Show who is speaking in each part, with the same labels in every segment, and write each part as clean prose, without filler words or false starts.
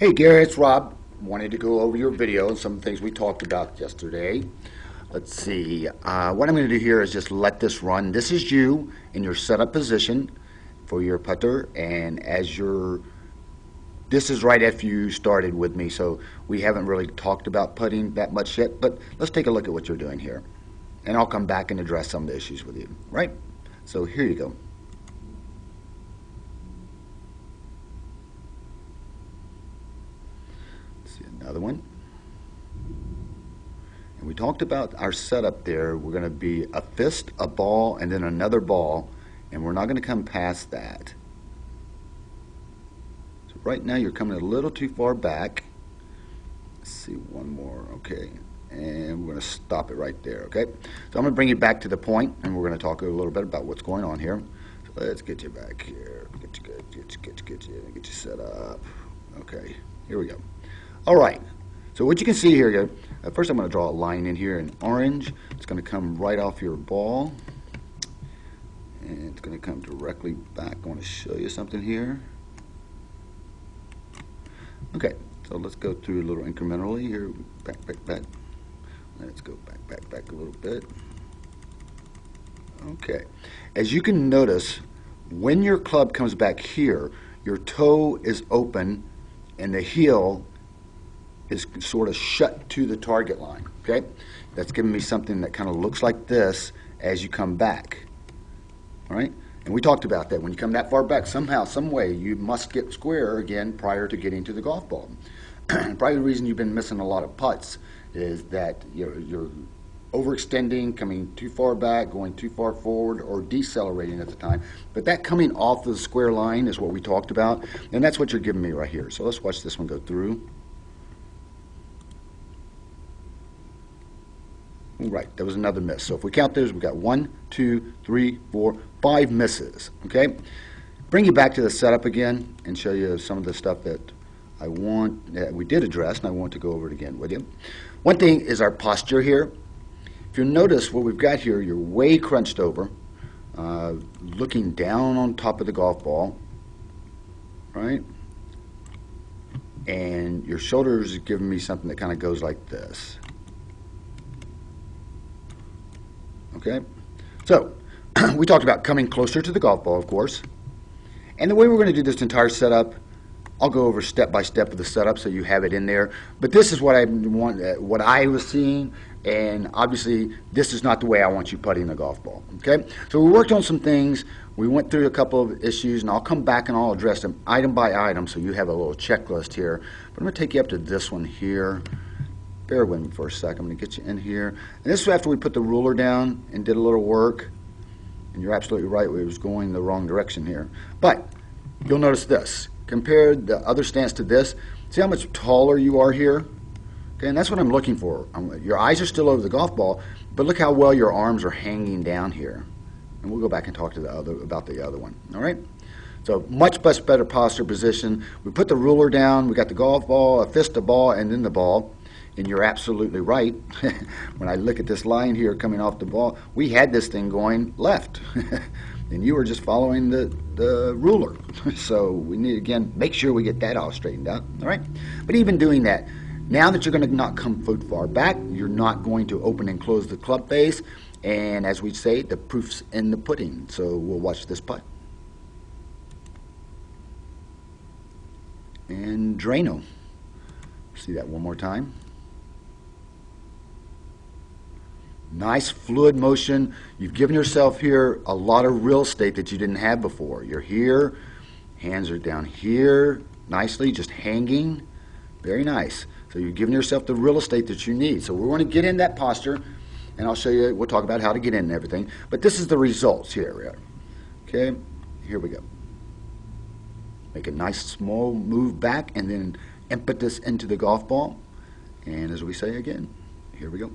Speaker 1: Hey Gary, it's Rob. Wanted to go over your video and some things we talked about yesterday. Let's see. What I'm going to do here is just let this run. This is you in your setup position for your putter, and this is right after you started with me, so we haven't really talked about putting that much yet, but let's take a look at what you're doing here. And I'll come back and address some of the issues with you, right? So here you go. Another one. And we talked about our setup there. We're going to be a fist, a ball, and then another ball, and we're not going to come past that. So right now you're coming a little too far back. Let's see, one more. Okay. And we're going to stop it right there. Okay. So I'm going to bring you back to the point, and we're going to talk a little bit about what's going on here. So let's get you back here. Get you set up. Okay. Here we go. All right, so what you can see here, first I'm going to draw a line in here in orange. It's going to come right off your ball, and it's going to come directly back. I want to show you something here. Okay, so let's go through a little incrementally here. Back. Let's go back a little bit. Okay, as you can notice, when your club comes back here, your toe is open and the heel is sort of shut to the target line. Okay, that's giving me something that kind of looks like this as you come back. All right, and we talked about that. When you come that far back, somehow, some way, you must get square again prior to getting to the golf ball. Probably the reason you've been missing a lot of putts is that you're overextending, coming too far back, going too far forward, or decelerating at the time. But that coming off the square line is what we talked about, and that's what you're giving me right here. So let's watch this one go through. Right, that was another miss. So if we count those, we've got 1, 2, 3, 4, 5 misses. Okay, bring you back to the setup again and show you some of the stuff that we did address, and I want to go over it again with you. One thing is our posture here. If you notice what we've got here, you're way crunched over, looking down on top of the golf ball, right? And your shoulders are giving me something that kind of goes like this. Okay, so we talked about coming closer to the golf ball, of course. And the way we're going to do this entire setup, I'll go over step by step of the setup so you have it in there. But this is what I was seeing, and obviously this is not the way I want you putting the golf ball. Okay, so we worked on some things. We went through a couple of issues, and I'll come back and I'll address them item by item so you have a little checklist here. But I'm going to take you up to this one here. Bear with me for a second. I'm going to get you in here. And this is after we put the ruler down and did a little work. And you're absolutely right, we was going the wrong direction here. But you'll notice this. Compare the other stance to this. See how much taller you are here? Okay, and that's what I'm looking for. Your eyes are still over the golf ball, but look how well your arms are hanging down here. And we'll go back and talk to about the other one. All right? So much better posture position. We put the ruler down. We got the golf ball, a fist, a ball, and then the ball. And you're absolutely right. When I look at this line here coming off the ball, we had this thing going left. And you were just following the ruler. So we need, again, make sure we get that all straightened out. All right? But even doing that, now that you're going to not come foot far back, you're not going to open and close the club face. And as we say, the proof's in the pudding. So we'll watch this putt. And Drano. See that one more time. Nice fluid motion. You've given yourself here a lot of real estate that you didn't have before. You're here, hands are down here, nicely, just hanging. Very nice. So you've given yourself the real estate that you need. So we're going to get in that posture, and I'll show you, we'll talk about how to get in and everything. But this is the results here. Okay, here we go. Make a nice small move back, and then impetus into the golf ball. And as we say again, here we go.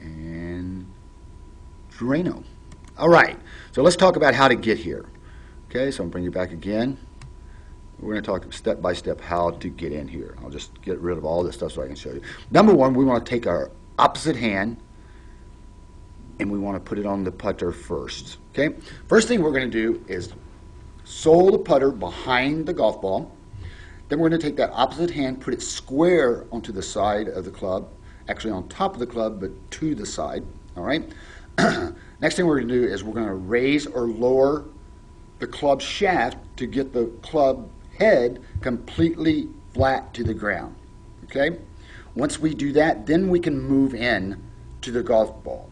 Speaker 1: And Drano. All right, so let's talk about how to get here. Okay, so I'm going to bring you back again. We're going to talk step by step how to get in here. I'll just get rid of all this stuff so I can show you. Number one, we want to take our opposite hand and we want to put it on the putter first. Okay, first thing we're going to do is sole the putter behind the golf ball. Then we're going to take that opposite hand, put it square onto the side of the club, actually on top of the club, but to the side, all right? Next thing we're going to do is we're going to raise or lower the club shaft to get the club head completely flat to the ground, okay? Once we do that, then we can move in to the golf ball.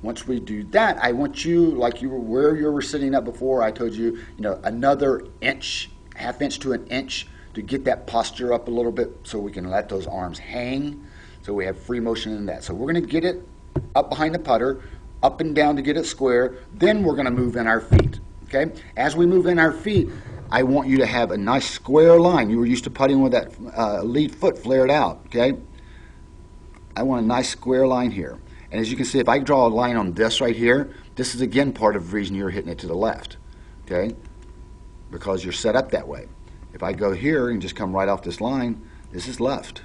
Speaker 1: Once we do that, I want you, like you were where you were sitting up before, I told you, another inch, half inch to an inch to get that posture up a little bit so we can let those arms hang, so we have free motion in that. So we're going to get it up behind the putter, up and down to get it square, then we're going to move in our feet, okay? As we move in our feet, I want you to have a nice square line. You were used to putting with that lead foot flared out, okay? I want a nice square line here. And as you can see, if I draw a line on this right here, this is again part of the reason you're hitting it to the left, okay? Because you're set up that way. If I go here and just come right off this line, this is left.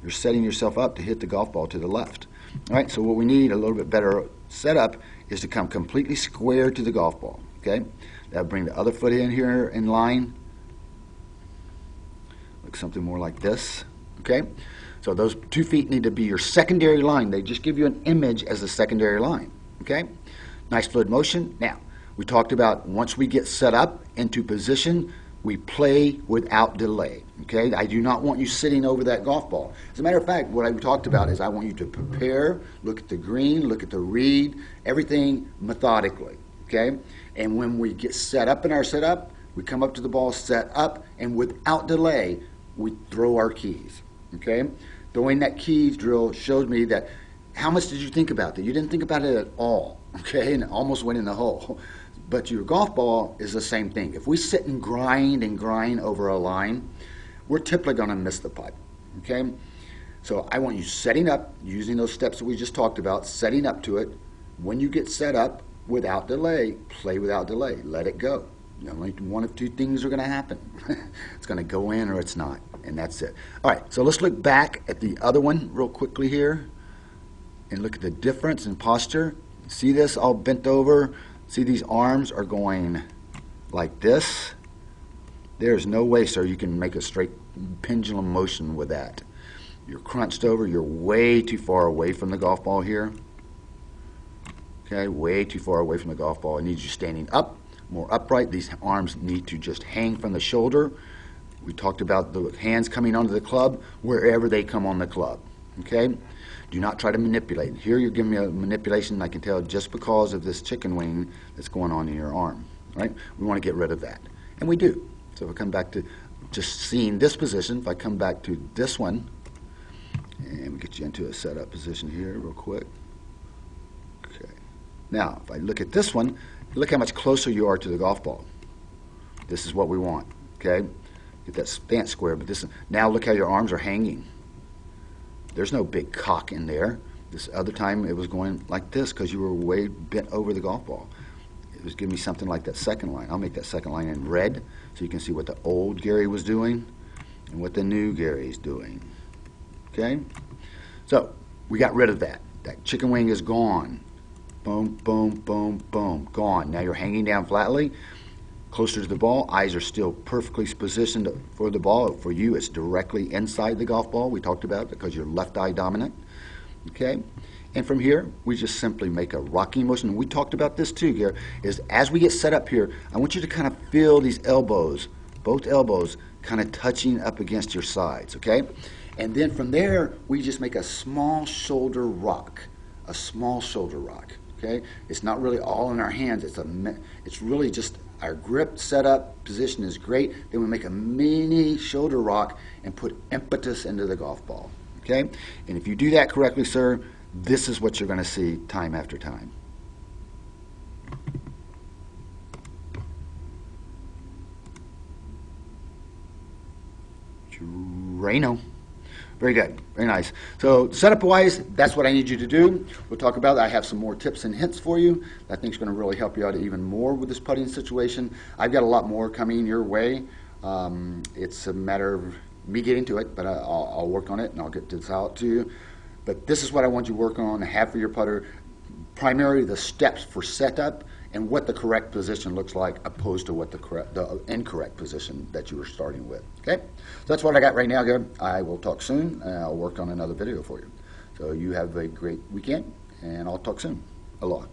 Speaker 1: You're setting yourself up to hit the golf ball to the left. All right, so what we need, a little bit better setup, is to come completely square to the golf ball, okay? That'll bring the other foot in here in line. Look something more like this, okay? So those 2 feet need to be your secondary line. They just give you an image as a secondary line, okay? Nice fluid motion. Now, we talked about once we get set up into position, we play without delay, okay? I do not want you sitting over that golf ball. As a matter of fact, what I talked about is I want you to prepare, look at the green, look at the read, everything methodically, okay? And when we get set up in our setup, we come up to the ball, set up, and without delay, we throw our keys, okay? Throwing that keys drill showed me that how much did you think about that? You didn't think about it at all, okay? And it almost went in the hole. But your golf ball is the same thing. If we sit and grind over a line, we're typically going to miss the putt, okay? So I want you setting up, using those steps that we just talked about, setting up to it. When you get set up, without delay, play without delay. Let it go. Only one of two things are going to happen. It's going to go in or it's not, and that's it. All right, so let's look back at the other one real quickly here and look at the difference in posture. See this all bent over? See, these arms are going like this. There's no way, sir, you can make a straight pendulum motion with that. You're crunched over. You're way too far away from the golf ball here. Okay, way too far away from the golf ball. It needs you standing up, more upright. These arms need to just hang from the shoulder. We talked about the hands coming onto the club wherever they come on the club. Okay? Do not try to manipulate. Here you're giving me a manipulation, I can tell, just because of this chicken wing that's going on in your arm. Right? We want to get rid of that. And we do. So if I come back to just seeing this position, if I come back to this one, and we get you into a setup position here real quick. Okay. Now, if I look at this one, look how much closer you are to the golf ball. This is what we want. Okay? Get that stance square, but this now look how your arms are hanging. There's no big cock in there. This other time it was going like this because you were way bent over the golf ball. It was giving me something like that second line. I'll make that second line in red so you can see what the old Gary was doing and what the new Gary's doing. Okay? So we got rid of that. That chicken wing is gone. Boom, boom, boom, boom. Gone. Now you're hanging down flatly. Closer to the ball, eyes are still perfectly positioned for the ball. For you, it's directly inside the golf ball. We talked about it because you're left eye dominant. Okay? And from here, we just simply make a rocking motion. And we talked about this too, Gary, is as we get set up here, I want you to kind of feel these elbows, both elbows, kind of touching up against your sides, okay? And then from there, we just make a small shoulder rock, a small shoulder rock, okay? It's not really all in our hands. It's really just our grip setup position is great. Then we make a mini shoulder rock and put impetus into the golf ball, okay? And if you do that correctly, sir, this is what you're going to see time after time. Drano. Very good. Very nice. So setup-wise, that's what I need you to do. We'll talk about it. I have some more tips and hints for you that I think is going to really help you out even more with this putting situation. I've got a lot more coming your way. It's a matter of me getting to it, but I'll work on it and I'll get this out to you. But this is what I want you to work on, have for your putter. Primarily the steps for setup and what the correct position looks like opposed to what the incorrect position that you were starting with. Okay, so that's what I got right now, good. I will talk soon, and I'll work on another video for you. So you have a great weekend, and I'll talk soon. Aloha.